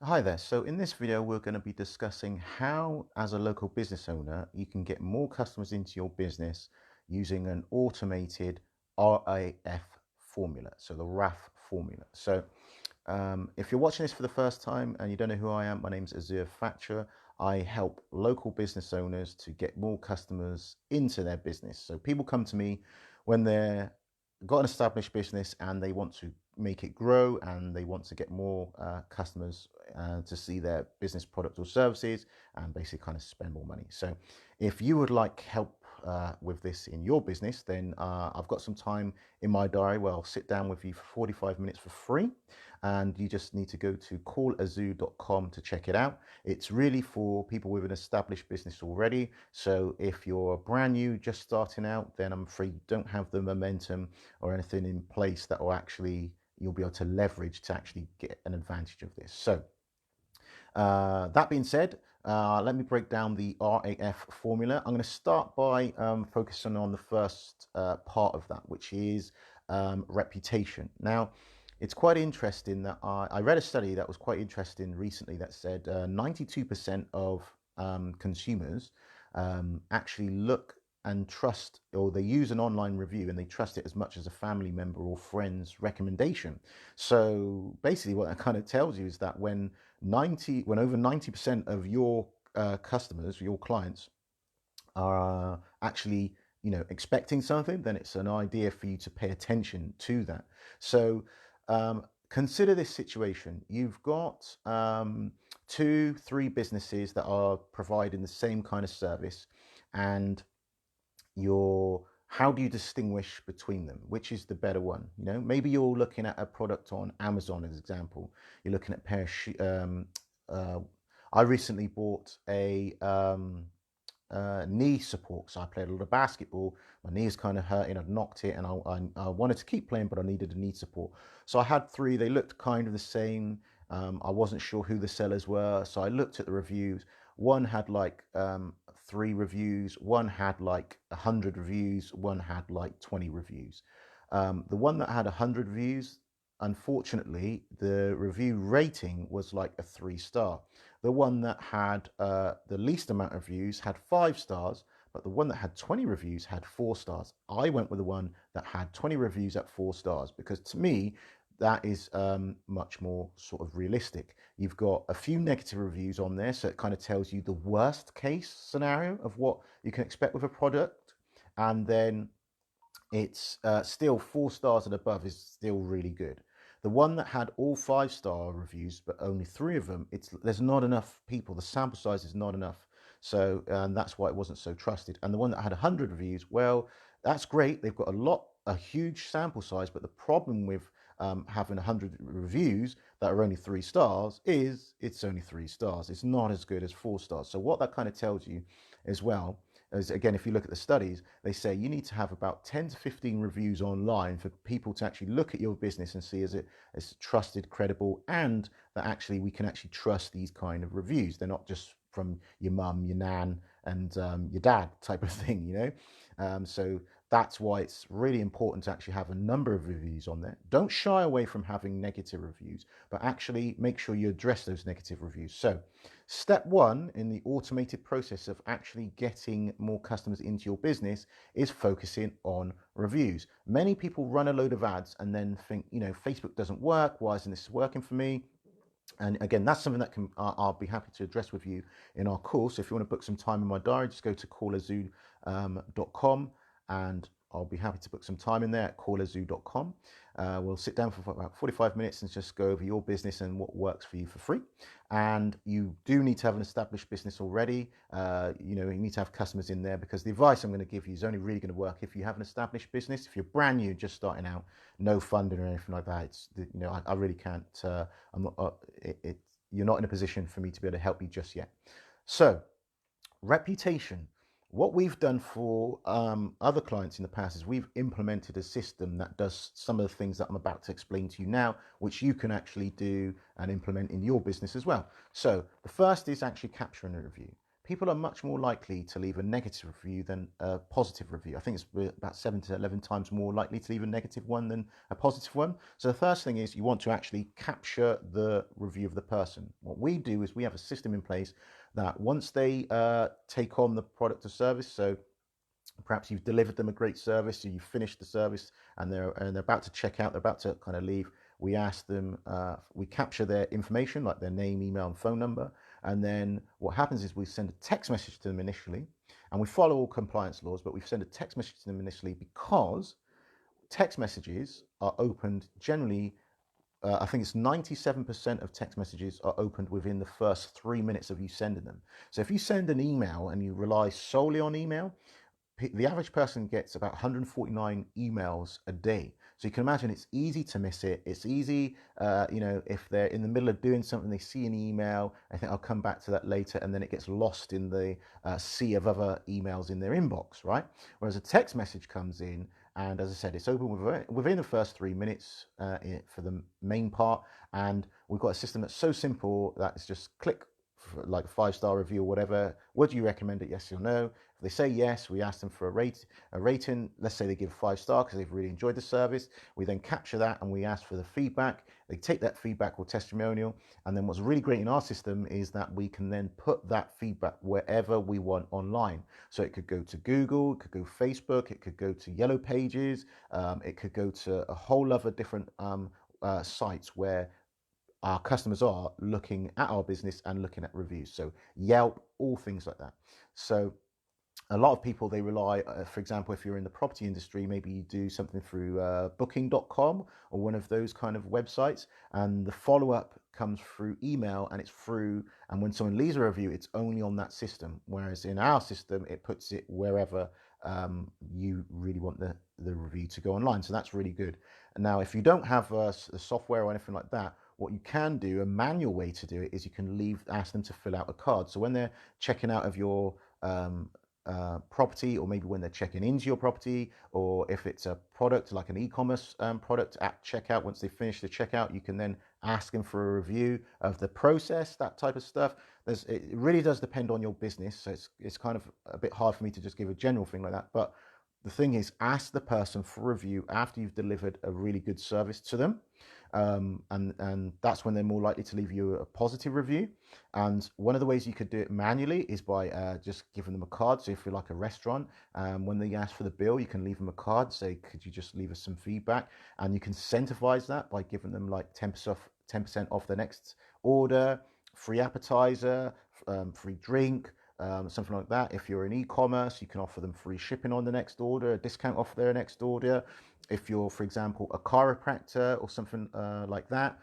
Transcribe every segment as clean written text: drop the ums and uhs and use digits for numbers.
Hi there. So in this video, we're going to be discussing how, as a local business owner, you can get more customers into your business using an automated RAF formula. So the RAF formula. So if you're watching this for the first time and you don't know who I am, my name is Azir Thatcher. I help local business owners to get more customers into their business. So people come to me when they're got an established business and they want to make it grow and they want to get more customers to see their business product or services and basically kind of spend more money. So if you would like help with this in your business, then I've got some time in my diary where I'll sit down with you for 45 minutes for free, and you just need to go to callazoo.com to check it out. It's really for people with an established business already. So if you're brand new, just starting out, then I'm afraid you don't have the momentum or anything in place that will actually you'll be able to leverage to actually get an advantage of this. So that being said, let me break down the RAF formula. I'm going to start by focusing on the first part of that, which is reputation. Now, it's quite interesting that I read a study that was quite interesting recently that said 92% of consumers actually look and trust, or they use an online review and they trust it as much as a family member or friend's recommendation. So basically what that kind of tells you is that when over 90% of your customers, your clients, are actually expecting something, then it's an idea for you to pay attention to that. So consider this situation. You've got two, three businesses that are providing the same kind of service, and how do you distinguish between them? Which is the better one? Maybe you're looking at a product on Amazon as an example. You're looking at a pair of uh, I recently bought a knee support. So I played a lot of basketball. My knee is kind of hurting. I'd knocked it, and I wanted to keep playing, but I needed a knee support. So I had three. They looked kind of the same. I wasn't sure who the sellers were, so I looked at the reviews. One had like 3 reviews. One had like 100 reviews. One had like 20 reviews. The one that had 100 reviews, unfortunately, the review rating was like a 3 star. The one that had the least amount of reviews had 5 stars, but the one that had 20 reviews had 4 stars. I went with the one that had 20 reviews at 4 stars because to me, that is much more sort of realistic. You've got a few negative reviews on there, so it kind of tells you the worst case scenario of what you can expect with a product. And then it's still 4 stars and above is still really good. The one that had all 5 star reviews, but only 3 of them, there's not enough people. The sample size is not enough. So that's why it wasn't so trusted. And the one that had 100 reviews, well, that's great. They've got a huge sample size, but the problem with having 100 reviews that are only 3 stars is it's only 3 stars. It's not as good as 4 stars. So what that kind of tells you as well, as again, if you look at the studies, they say you need to have about 10 to 15 reviews online for people to actually look at your business and see is it as trusted, credible, and that actually we can actually trust these kind of reviews. They're not just from your mum, your nan, and your dad type of thing. So that's why it's really important to actually have a number of reviews on there. Don't shy away from having negative reviews, but actually make sure you address those negative reviews. So step one in the automated process of actually getting more customers into your business is focusing on reviews. Many people run a load of ads and then think, Facebook doesn't work. Why isn't this working for me? And again, that's something that I'll be happy to address with you in our course. If you want to book some time in my diary, just go to callazoo.com, and I'll be happy to book some time in there at callazoo.com. We'll sit down for about 45 minutes and just go over your business and what works for you for free. And you do need to have an established business already. You need to have customers in there, because the advice I'm going to give you is only really going to work if you have an established business. If you're brand new, just starting out, no funding or anything like that, I really can't. I'm not. You're not in a position for me to be able to help you just yet. So, reputation. What we've done for other clients in the past is we've implemented a system that does some of the things that I'm about to explain to you now, which you can actually do and implement in your business as well. So the first is actually capturing a review. people are much more likely to leave a negative review than a positive review. I think it's about 7 to 11 times more likely to leave a negative one than a positive one. So the first thing is you want to actually capture the review of the person. What we do is we have a system in place that once they take on the product or service, so perhaps you've delivered them a great service, so you've finished the service and they're about to check out, they're about to kind of leave. We ask them, we capture their information like their name, email, and phone number, and then what happens is we send a text message to them initially, and we follow all compliance laws, but we send a text message to them initially because text messages are opened generally. I think it's 97% of text messages are opened within the first 3 minutes of you sending them. So if you send an email and you rely solely on email, the average person gets about 149 emails a day. So you can imagine it's easy to miss it. It's easy, if they're in the middle of doing something, they see an email, I think I'll come back to that later, and then it gets lost in the sea of other emails in their inbox, right? Whereas a text message comes in, and as I said, it's open within the first 3 minutes for the main part. And we've got a system that's so simple that it's just click like a 5-star review or whatever. Would you recommend it? Yes or no? If they say yes, we ask them for a rating. Let's say they give 5 star because they've really enjoyed the service. We then capture that and we ask for the feedback. They take that feedback or testimonial. And then what's really great in our system is that we can then put that feedback wherever we want online. So it could go to Google, it could go Facebook, it could go to Yellow Pages, it could go to a whole other different sites where our customers are looking at our business and looking at reviews. So Yelp, all things like that. So a lot of people, they rely, for example, if you're in the property industry, maybe you do something through booking.com or one of those kind of websites, and the follow-up comes through email, and and when someone leaves a review, it's only on that system. Whereas in our system, it puts it wherever you really want the review to go online. So that's really good. And now, if you don't have a software or anything like that, what you can do, a manual way to do it, is you can ask them to fill out a card. So when they're checking out of your property, or maybe when they're checking into your property, or if it's a product like an e-commerce product at checkout, once they finish the checkout, you can then ask them for a review of the process, that type of stuff. It really does depend on your business, so it's kind of a bit hard for me to just give a general thing like that. But the thing is, ask the person for a review after you've delivered a really good service to them. And that's when they're more likely to leave you a positive review. And one of the ways you could do it manually is by just giving them a card. So if you're like a restaurant, when they ask for the bill, you can leave them a card, say, could you just leave us some feedback? And you can incentivize that by giving them like 10% off the next order, free appetizer, free drink, something like that. If you're in e-commerce, you can offer them free shipping on the next order, a discount off their next order. If you're, for example, a chiropractor or something like that,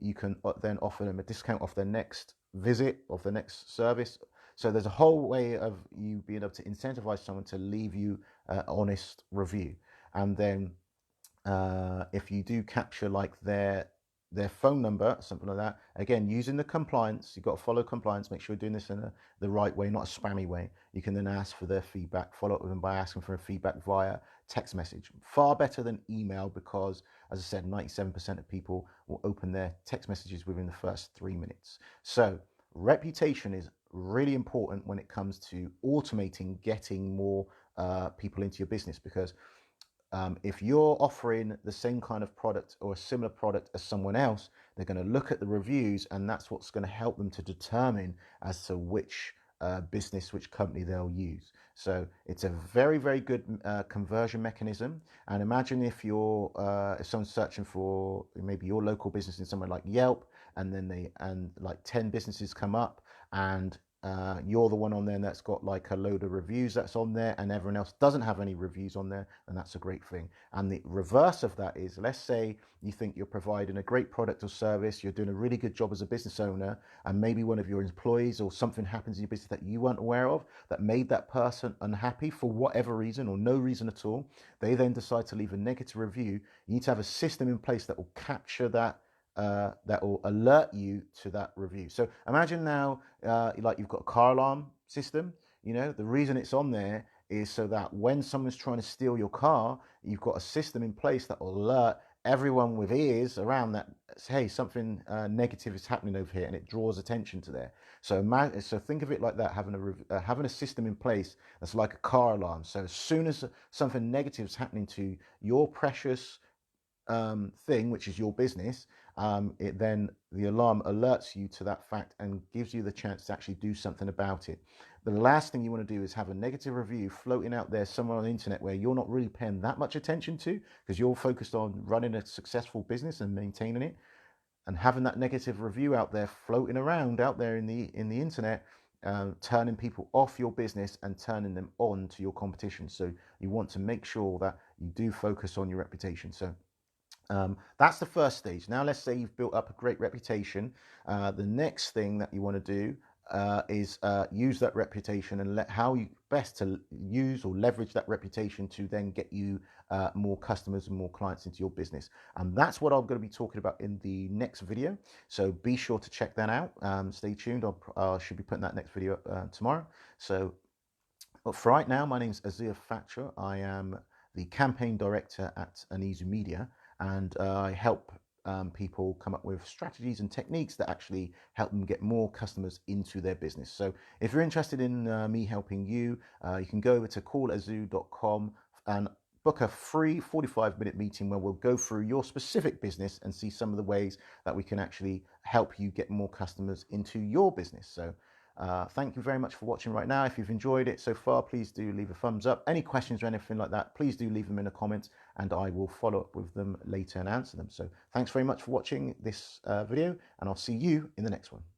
you can then offer them a discount off their next visit, of the next service. So there's a whole way of you being able to incentivize someone to leave you an honest review. And then if you do capture like their phone number, something like that, again, using the compliance, you've got to follow compliance, make sure you're doing this in the right way, not a spammy way. You can then ask for their feedback, follow up with them by asking for a feedback via text message. Far better than email, because as I said, 97% of people will open their text messages within the first 3 minutes. So reputation is really important when it comes to automating getting more people into your business, because if you're offering the same kind of product or a similar product as someone else, they're going to look at the reviews, and that's what's going to help them to determine as to which business, which company they'll use. So it's a very, very good conversion mechanism. And imagine if someone's searching for maybe your local business in somewhere like Yelp, and then like 10 businesses come up, and you're the one on there that's got like a load of reviews that's on there, and everyone else doesn't have any reviews on there, and that's a great thing. And the reverse of that is, let's say you think you're providing a great product or service, you're doing a really good job as a business owner, and maybe one of your employees or something happens in your business that you weren't aware of that made that person unhappy for whatever reason or no reason at all. They then decide to leave a negative review. You need to have a system in place that will capture that, that will alert you to that review. So imagine now, like you've got a car alarm system. The reason it's on there is so that when someone's trying to steal your car, you've got a system in place that will alert everyone with ears around that, hey, something negative is happening over here, and it draws attention to there. So think of it like that, having a system in place that's like a car alarm. So as soon as something negative is happening to your precious thing, which is your business, then the alarm alerts you to that fact and gives you the chance to actually do something about it. The last thing you want to do is have a negative review floating out there somewhere on the internet where you're not really paying that much attention to, because you're focused on running a successful business and maintaining it, and having that negative review out there floating around out there in the internet, turning people off your business and turning them on to your competition. So you want to make sure that you do focus on your reputation. So that's the first stage. Now, let's say you've built up a great reputation. The next thing that you want to do is use that reputation and how you best to use or leverage that reputation to then get you more customers and more clients into your business. And that's what I'm going to be talking about in the next video. So be sure to check that out. Stay tuned. I should be putting that next video tomorrow. So, but for right now, my name is Azir Thatcher. I am the campaign director at OnizuMedia, and I help people come up with strategies and techniques that actually help them get more customers into their business. So if you're interested in me helping you, you can go over to callazoo.com and book a free 45-minute meeting where we'll go through your specific business and see some of the ways that we can actually help you get more customers into your business. So thank you very much for watching right now. If you've enjoyed it so far, please do leave a thumbs up. Any questions or anything like that, please do leave them in the comments and I will follow up with them later and answer them. So thanks very much for watching this video, and I'll see you in the next one.